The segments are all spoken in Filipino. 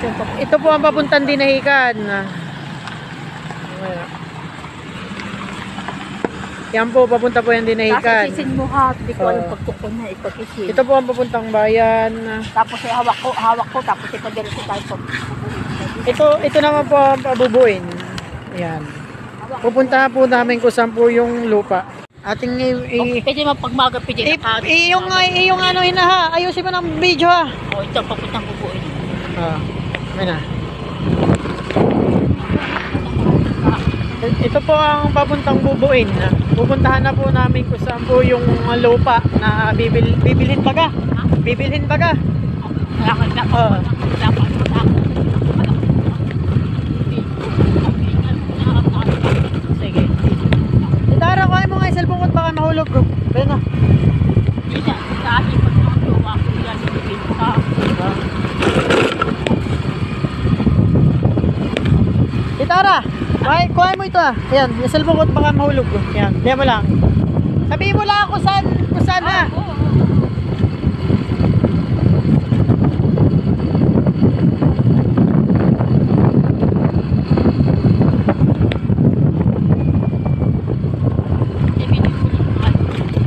Ito po ang papuntang Dinahican. Yan po, papunta po yung Dinahican. Tapos isin mo ha, hindi ko alam pagtukon na ipag-isin. Ito po ang papuntang bayan. Tapos hawak ko, tapos ipadiretso tayo po. Ito naman po ang pabubuin. Ayan. Pupunta po namin kung saan po yung lupa. Ating Pwede mapagmaga, pwede na yung ano hinaha, ayusin mo ng video ha. O, ito papuntang bubuin. May na. Ito po ang papuntang bubuin. Pupuntahan na po namin kung saan po yung lupa na bibilhin baga. Bibilhin baga. Sige. Tara, kuhain mo nga yung cellphone ko at baka mahulog bro. Kaya na. Tara, kuhain mo ito ah. Ayan, yung cellphone ko at baka mahulog bro. Ayan, diyan mo lang. Sabihin mo lang kung saan ha.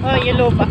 Oh, yung lupa.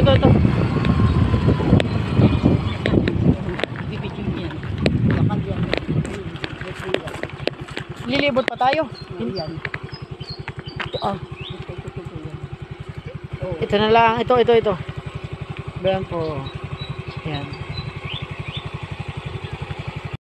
Ito. Lilibot pa tayo. Ito na lang. Ito. Ayan po. Ayan.